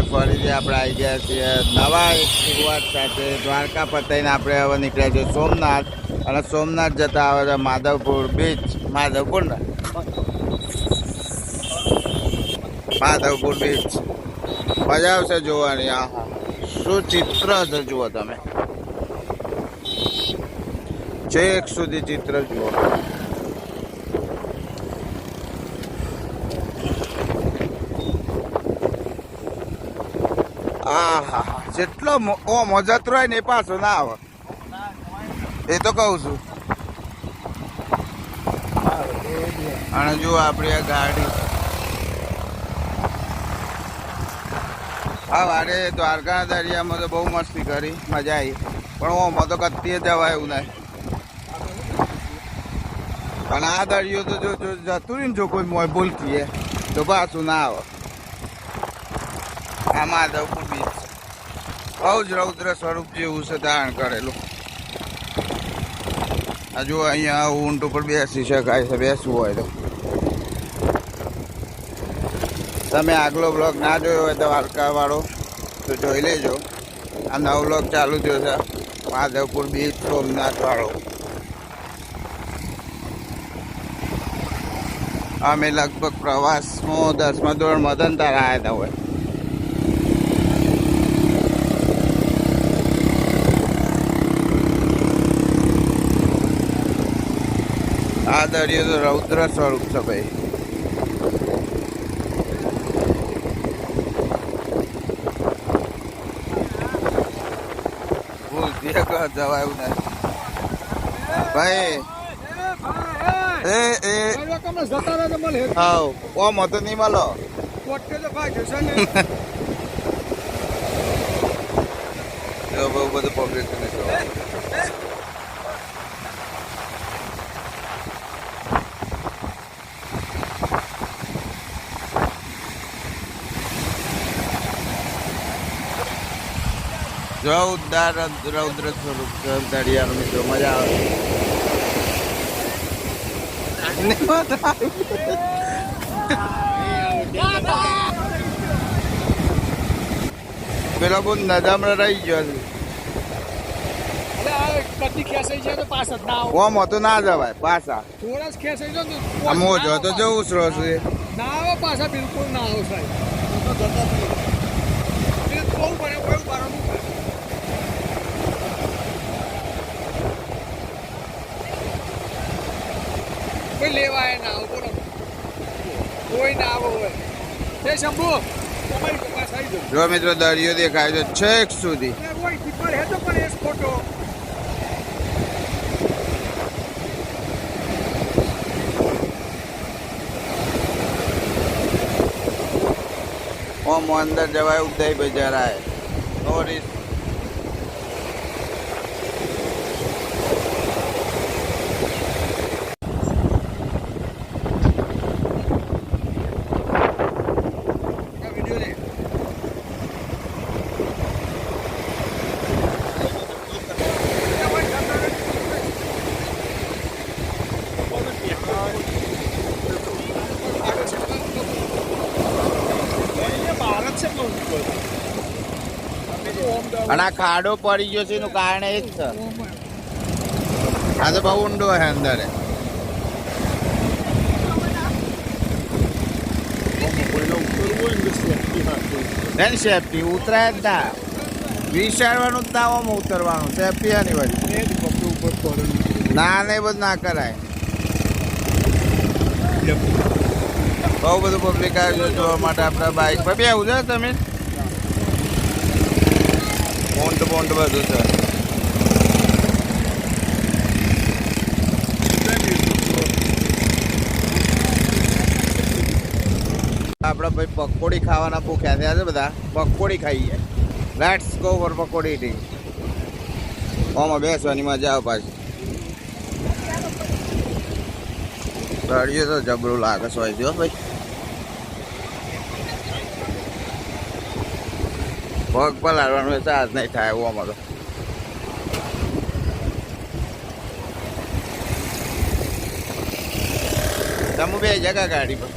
ફરીથી આપણે આવી ગયા છીએ નવા એક શરૂઆત સાથે. દ્વારકા પતાઈને આપણે હવે નીકળ્યા છીએ સોમનાથ, અને સોમનાથ જતા આવે છે માધવપુર બીચ. માધવપુર ને માધવપુર બીચ મજા આવશે જોવાની. આહા, શું ચિત્ર છે જુઓ તમે, છેક સુધી ચિત્ર જુઓ. આહા, જેટલો મજતરો હોય ને એ પાછો ના આવે, એ તો કહું છું. અને જુઓ આપણી આ ગાડી. હા, વારે દ્વારકા દરિયામાં તો બહુ મસ્તી કરી, મજા આવી. પણ ઓમાં તો કત્તીએ જવાય એવું નહીં. પણ આ દરિયો તો જો જતું રહ્યું ને, જો કોઈ મોય ભૂલકીએ તો પાછું ના આવે. આ માધવપુર બીચ બહુ જ રૌદ્ર સ્વરૂપ જેવું છે ધારણ કરેલું. હજુ અહીંયા ઊંટ ઉપર બેસી શકાય છે, બેસવું હોય તો. તમે આગલો બ્લોગ ના જોયો હોય તો દ્વારકા વાળો તો જોઈ લેજો. આ નવો બ્લોગ ચાલુ થયો છે માધવપુર બીચ સોમનાથ વાળો. અમે લગભગ પ્રવાસમાં 10મા ધોરણમાં હતા ને તારા આવ્યા હતા હોય. આ દરિયો તો રૌદ્ર સ્વરૂપ છે ભાઈ. જવાય એવું નહીં ભાઈ. ઓમ હતો નહીં મળો. બહુ બધું પબ્લિક જોરદાર રૌદ્ર સ્વરૂપ દરિયાનો મિત્રો, મજા આવે. પેલો બહુ નજામ રહી ગયો છે. ઓમ હતો ના જવાય પાછા. મોજો તો જવું છે ના પાછા બિલકુલ ના આવો સાહેબ. કોઈ લેવાય ના આવો, બોલો કોઈ ના આવો હોય. એ શંભુ તમારી પાસે આવી જાઓ. જો મિત્રો દરિયો દેખાય છે છેક સુધી. ફોટો ઓમ અંદર જવાય ઉદય બજાર આય નો રિસ્ક. અને આ ખાડો પડી ગયો છે એનું કારણ એ જ છે. આ તો બહુ ઊંડો છે અંદર. સેફટી ઉતરાય જ ના, વિચારવાનું જ ના, આમ ઉતરવાનું સેફટી ની વળી. ના નહીં બધું ના કરાય. બહુ બધું પબ્લિક આવ્યું જોવા માટે આપણા બાઇક પર બી આવું છે. તમે બોન્ડ બધું છે. આપણે ભાઈ પકોડી ખાવાના ભૂખ્યા થયા છે બધા. પકોડી ખાઈએ. Let's go for pakodi T. ઓમાં બેસવાની મજા આવે પાછી. દરિયો તો જબરું લાગે છે હોય જો ભાઈ. પગ પલાળવાનું સાજ નહીં થાય ઓમાં તો. તમે બે જગા ગાડી પર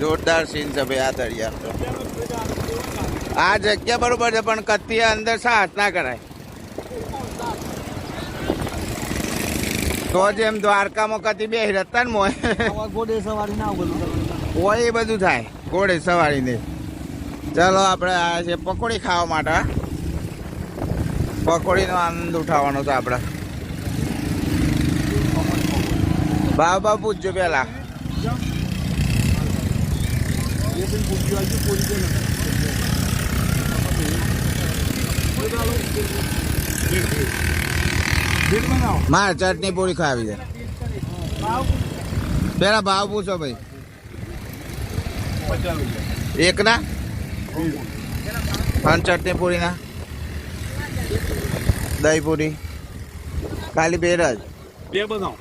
જોરદાર સીન છે ભાઈ આ દરિયા. આ જગ્યા બરોબર છે પણ કત્તી અંદર સાહસ ના કરાય. તો જેમ દ્વારકામાં કતી બે રતન મોય ઘોડે સવારી ના હોય એ બધું થાય ઘોડે સવારી ને. ચાલો આપણે આવ્યા છીએ પકોડી ખાવા માટે. પકોડીનો આનંદ ઉઠાવવાનો છે આપણે. ભાવ પૂછજો પેલા. મારે ચટણી પૂરી ખાવી છે. પેલા ભાવ પૂછો ભાઈ. એક ના અને ચટણી પૂરી ના દહીં પૂરી ખાલી બેર જ બે બનાવો.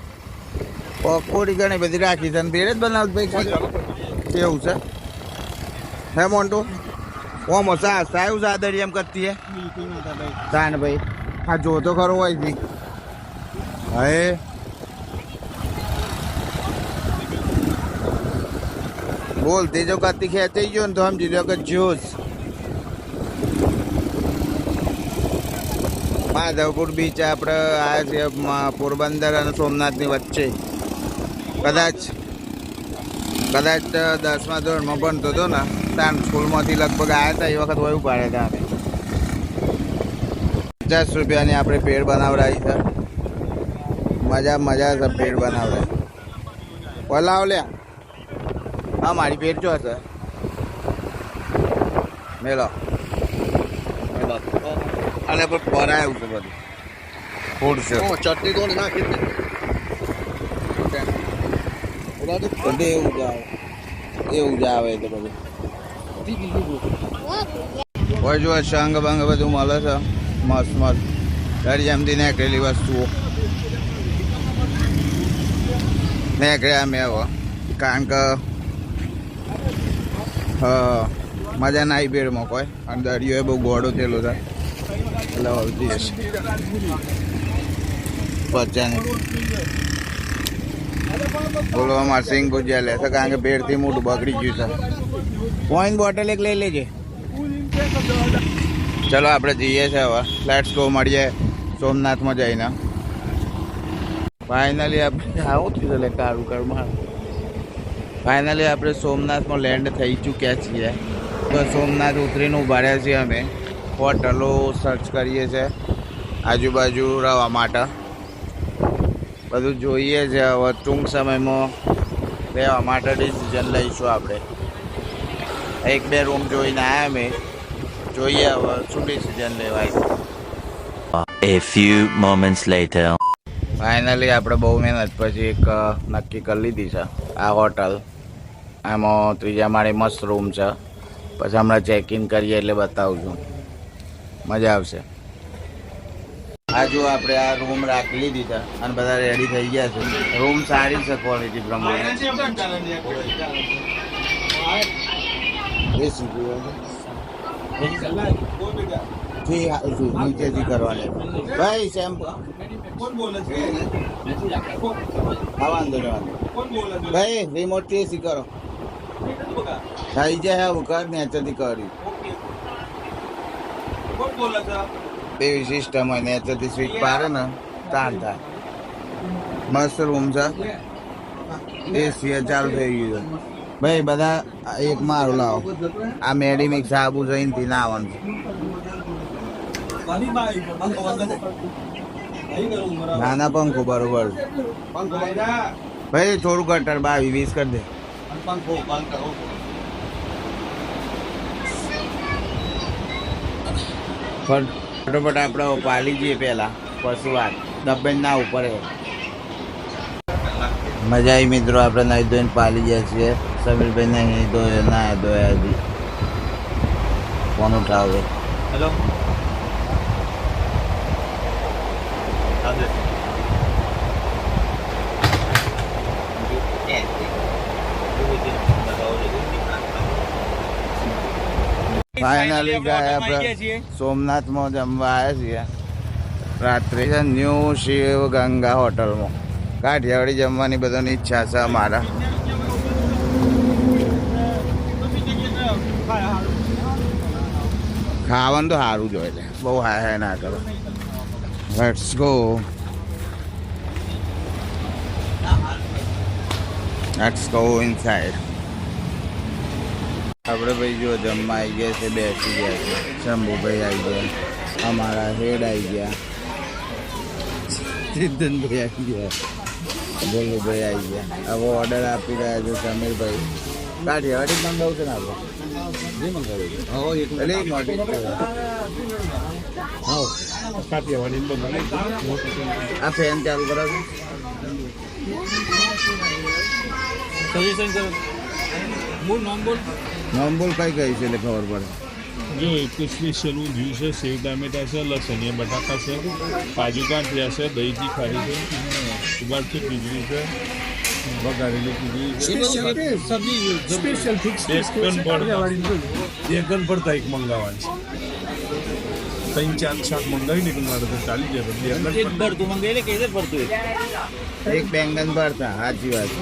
પકોડી ઘણી બધી રાખી છે બેર જ બનાવ ભાઈ. કેવું છે હે મોન્ટુ? ઓમો સાસ સાયું સાદરી એમ કરતી હે તાન ભાઈ. હા જો તો ખરો હોય નહીં. હવે બોલતી જો કતી ખેંચાઈ ગયો ને તો સમજી લો કે જ્યુસ. માધવપુર બીચ આપણે આ છે પોરબંદર અને સોમનાથની વચ્ચે. કદાચ 10મા ધોરણમાં ભણતો હતો ને તાન સ્કૂલમાંથી લગભગ આવ્યા હતા એ વખત વયું પાડે હતા અમે. 50 રૂપિયાની આપણે પેડ બનાવડાવી છે. મજા છે પેડ બનાવડાય. બોલાવ લે. હા મારી પેટ જો હશે મેલો અને પણ પરાયું છે બધું ફૂડ છે. ચટણી તો નાખી બધું એવું જ આવે તો બધું. હોય જો શંગ બંગ બધું મળે છે મસ્ત મસ્ત દરિયામાંથી નીકળેલી વસ્તુઓ નીકળ્યા મેં હવે. કારણ કે મજા ના આવી બેડમાં કોઈ અને દરિયો એ બહુ ગોળો થયેલો છે એટલે હલતી હશે પચાને. બોલો અમારે સિંગ ભુજિયા લે છે કારણ કે બેડથી મોટું બગડી ગયું છે. પોઈન્ટ બોટલ એક લઈ લેજે. ચલો આપણે જઈએ છીએ હવે. Let's go. મળીએ સોમનાથમાં જઈને. ફાઇનલી આપણે આવું થયું એટલે કારું કરમાં. ફાઇનલી આપણે સોમનાથમાં લેન્ડ થઈ ચૂક્યા છીએ. તો સોમનાથ ઉતરીને ઉભા રહ્યા છીએ અમે. હોટલો સર્ચ કરીએ છીએ આજુબાજુ રહેવા માટે. બધું જોઈએ છે. હવે ટૂંક સમયમાં રહેવા માટે ડિસિઝન લઈશું આપણે. 1-2 રૂમ જોઈને આવ્યા અમે. જોઈએ હવે શું ડિસિઝન લેવાય. A few moments later. Finally આપણે બહુ મહેનત પછી એક નક્કી કરી લીધી છે આ હોટલ. આમાં 3જા માળે મસ્ત રૂમ છે. પછી હમણાં ચેકિંગ કરીએ એટલે બતાવું છું. મજા આવશે. આ જો આપણે આ રૂમ રાખી લીધી છે અને બધા રેડી થઈ ગયા છે. રૂમ સારી છે ક્વોલિટી પ્રમાણે. નીચેથી કરવાની ભાઈ શેમ્પુ વાંધો ભાઈ રિમોટ થી કરો થઈ જાય કર નેચરથી કર્યું. એવી સિસ્ટમ હોય નેચરથી સ્વીચ પાડે ને તાર થાય. મસ્ત રૂમ છે. એસી ચાલુ થઈ ગયું છે ભાઈ. બધા એક મારું લાવો. આ મેડિમિક્સ સાબુ જઈને ના આવવાનું. નાના પંખો બરોબર ભાઈ. થોડું કટર 22-20 કરી દે. ફટોફટ આપણે પાલી જઈએ પેલા પછી વાત. દબાઈ ના ઉપર મજા આવી મિત્રો. આપણે નાહી ધોઈને પાલી ગયા છીએ. સમીરભાઈ નહીં ધોયા ના ધોયા હજી. ફોન ઉઠાવે. હેલો. ફાઇનલી ગયા આપણે સોમનાથમાં જમવા આવ્યા છીએ રાત્રે. ન્યૂ શિવ ગંગા હોટલમાં કાઠિયાવાડી જમવાની બધાની ઈચ્છા છે અમારા. ખાવાનું તો સારું જ હોય છે, બહુ હાય હાય ના કરો. Let's go. Let's go inside. આપણે ભાઈ જો જમવા આવી ગયા છે, બેસી ગયા છે. શંભુભાઈ આવી ગયા, અમારા હેડ આવી ગયા, ચિંતનભાઈ આવી ગયા, ભોલુભાઈ આવી ગયા. હવે ઓર્ડર આપી રહ્યા છે સમીરભાઈ. કાઠિયાવાડી જ મંગાવું છે ને આપણે? જે મંગાવ્યું છે એટલે એક મોટી આ ફેન ચાલુ કરાવું. નામ બોલ કઈ કઈ છે એટલે ખબર પડે. જો એક તો સ્પેશિયલ ઊંધિયું છે, સેવ ટામેટા છે, લસણીયા બટાકા છે, કાજુ કાંઠિયા છે, દહીંથી ખારી છે, ઉબાડથી ખીચડી છે, વઘારેલી ખીચડી એકન પડતા એક મંગાવવાની છે. 3-4 શાક મંગાવી ને મારે તો ચાલી જાય. એક બેંગન ભરતા, સાચી વાત.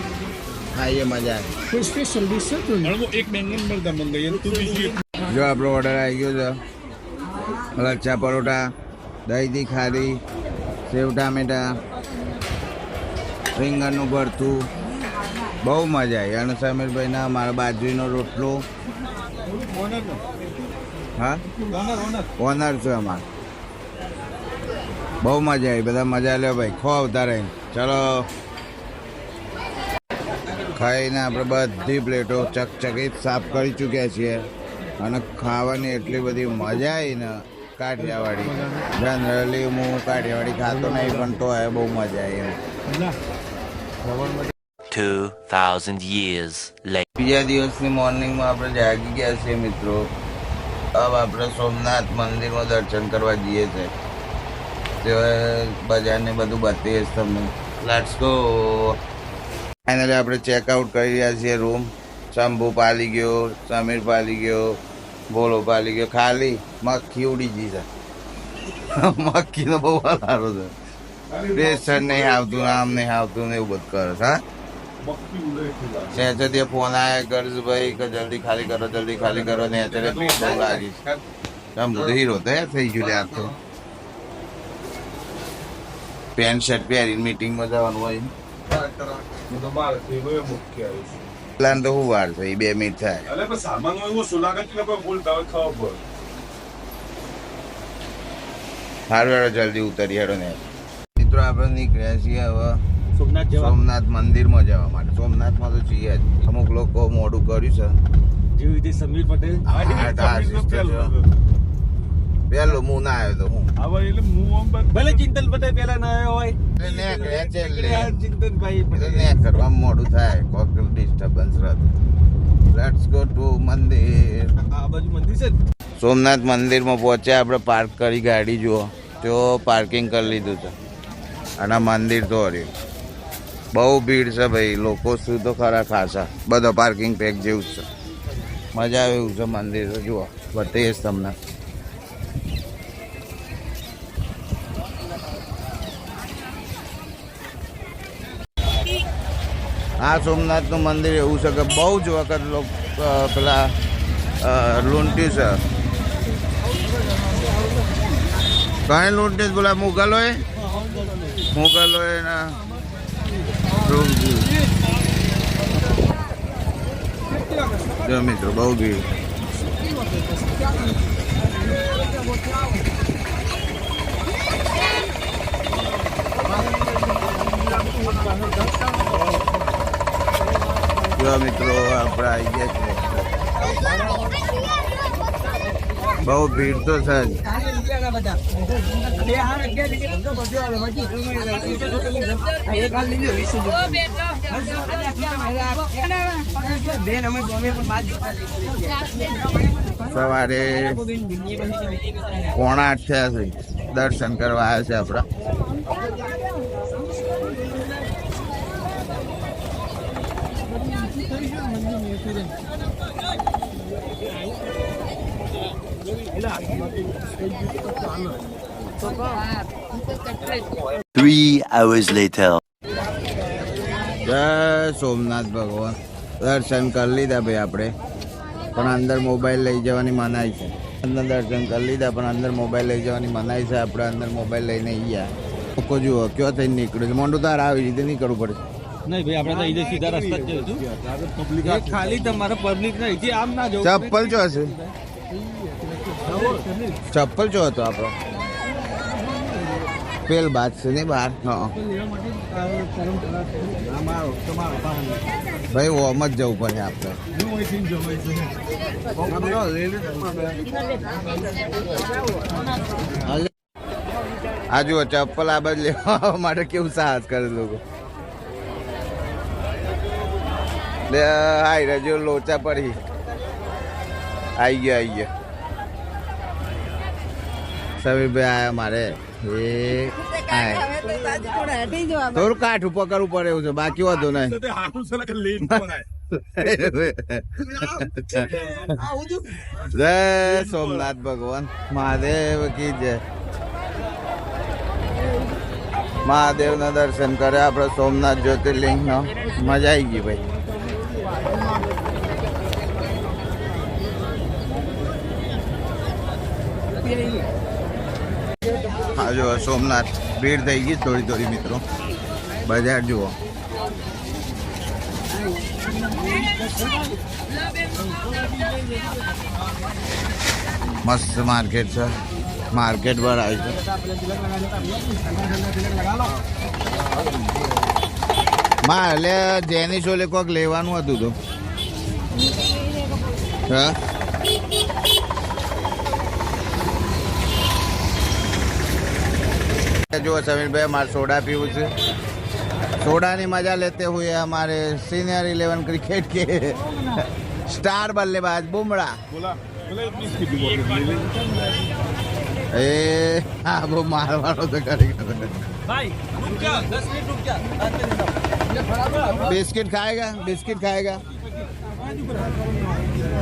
ખાઈએ મજા આવે. એક બેંગન ભરતા મંગાવીએ તું બીજી જો આપણો ઓર્ડર આવી ગયો છે. લચ્છા પરોઠા, દહીંથી ખારી, સેવ ટામેટા, રીંગણનું ભરતું, બહુ મજા આવી. અને સમીરભાઈના મારા બાજરીનો રોટલો. હા ઓનર છે અમારે. બહુ મજા આવી. બધા મજા લ્યો ભાઈ, ખો આવતા રહીને. ચલો ખાઈને આપણે બધી પ્લેટો ચકચકિત સાફ કરી ચૂક્યા છીએ. અને ખાવાની એટલી બધી મજા આવી ને કાઠિયાવાડી. જનરલી હું કાઠિયાવાડી ખાતો નહીં, પણ તો એ બહુ મજા આવી. 2000 years later. બીજા દિવસની મોર્નિંગમાં આપણે જાગી ગયા છીએ મિત્રો. હવે આપણે સોમનાથ મંદિરમાં દર્શન કરવા જઈએ છીએ. તે બજારને બધું બતાવીએ તમને. Let's go. ફાઇનલી આપણે ચેકઆઉટ કરી રહ્યા છીએ રૂમ. શંભુ પાલી ગયો, સમીર પાલી ગયો, બોલો પાલી ગયો. ખાલી મક્ખી ઉડી ગઈ છે. મક્ખીનો બહુ સારો છે. પ્રેશર નહીં આવતું, આમ નહીં આવતું ને એવું બધું કરે છે. હા ત્યાં ફોન આવ્યા ગર્જભાઈ કે જલ્દી ખાલી કરો, જલ્દી ખાલી કરો. ને અત્યારે બહુ લાગી. શંભુ તો હીરો તૈયાર થઈ ગયું. આ તો પેન્ટ શર્ટ પહેરીને મીટિંગમાં જવાનું હોય. પ્લાન તો હું વાર થઈ 2 મિનિટ થાય. સારું હેડો જલ્દી ઉતરી હેડો ને. મિત્રો આપણે નીકળ્યા છીએ હવે સોમનાથ મંદિરમાં જવા માટે. સોમનાથમાં તો છીએ જ. અમુક લોકો મોડું કર્યું છે. જેવી રીતે સમીર પટેલ પેલો હું ના આવ્યો તો હું ભલે ચિંતન પટેલ પેલા ના આવ્યો હોય, ચિંતનભાઈ કરવા મોડું થાય. કોક ડિસ્ટર્બન્સ રહેતું. લેટ્સ ગો ટુ મંદિર. આ બાજુ મંદિર છે. સોમનાથ મંદિરમાં પહોંચ્યા આપણે. પાર્ક કરી ગાડી જુઓ તો પાર્કિંગ કરી લીધું છે. અને મંદિર તો હર્યું. બહુ ભીડ છે ભાઈ. લોકો શું તો ખરા ખાસા. બધો પાર્કિંગ પેક જેવું જ છે. મજા આવે એવું છે મંદિર તો. જુઓ બતાવીએ તમને. આ સોમનાથનું મંદિર એવું છે કે બહુ જ વખત પેલા લૂંટ્યું છે. કઈ લૂંટ્યું પેલા મુગલોએ ના જો મિત્રો બહુ ભીડ. જો મિત્રો આપણે આવી ગયા છીએ. બહુ ભીડ તો છે જ. સવારે 7:45 થયા છે. દર્શન કરવા આવ્યા છે આપણા. Three hours later. જય સોમનાથ ભગવાન. દર્શન કરી લીધા ભાઈ આપણે. પણ અંદર મોબાઈલ લઈ જવાની મનાઈ છે. અંદર દર્શન કરી લીધા પણ અંદર મોબાઈલ લઈ જવાની મનાઈ છે. આપણે અંદર મોબાઈલ લઈને ગયા. લોકો જુઓ કયો થઈને નીકળ્યું છે. મોંડું તાર આવી રીતે નીકળવું પડે. નહીં ભાઈ આપણે તો અહીંથી સીધા રસ્તા જ જઈશું. એ ખાલી તમારે પબ્લિક ના અહીંથી આમ ના જવું. ચપ્પલ ચો હશે? ચપ્પલ ચો હતો આપણો? પેલ બાદ છે ને બહાર. હા ભાઈ ઓમ જ જવું પડે આપણે. આ જુઓ ચપ્પલ આ બાજુ લેવા માટે કેવું સાહસ કરે લોકો. હાઈ રજો લોચા પડી. આઈ ગયા સમીરભાઈ આયા મારે. એ થોડું કાઠું પકડવું પડે એવું છે, બાકી વાંધો નહીં. જય સોમનાથ ભગવાન મહાદેવ કી જય. મહાદેવ ના દર્શન કરે આપણે સોમનાથ જ્યોતિર્લિંગ નો. મજા આવી ગઈ ભાઈ. હા જુઓ સોમનાથ ભીડ થઈ ગઈ થોડી મિત્રો. બજાર જુઓ. મસ્ત માર્કેટ છે. માર્કેટ પર આવી છે. એટલે જેની છોલે કોઈક લેવાનું હતું તો હા. जो समीर भाई हमारे सोडा पीવું છે. सोडा ની मजा लेते हुए हमारे सीनियर 11 क्रिकेट के स्टार बल्लेबाज बुमराह. ए हाँ वो मारवाड़ो तो करेगा. भाई रुक जा 10 मिनट रुक जा. बिस्किट खाएगा.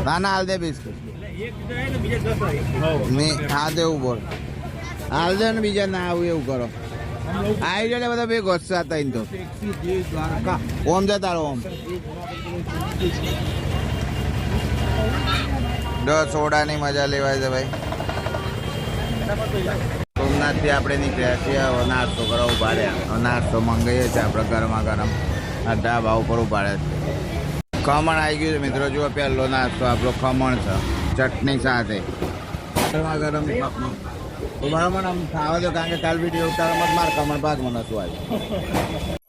ना हाल दे बिस्किट. नहीं हाँ दे बोल. હાલ દે ને બીજા ના આવું એવું કરો. આવી જાય બધા બે ગુસ્સા હતા એમ તો. ઓમ જતા રહો ઓમ. જો સોડાની મજા લેવાય છે ભાઈ. સોમનાથથી આપણે નીકળ્યા છીએ. હવે નાસ્તો કરવા ઉભા રહ્યા. નાસ્તો મંગાવીએ છીએ આપણે ગરમા ગરમ. આ ઢાબા ઉપર ઉભા રહ્યા છે. ખમણ આવી ગયું છે મિત્રો. જુઓ પહેલો નાસ્તો આપણો ખમણ છે ચટણી સાથે. ગરમા ગરમ બરાબર આમ ખાવા દો કારણ કે કાલ વિડીયો ઉતારવામાં માર ખમણ ભાગમાં નતું આવ્યું.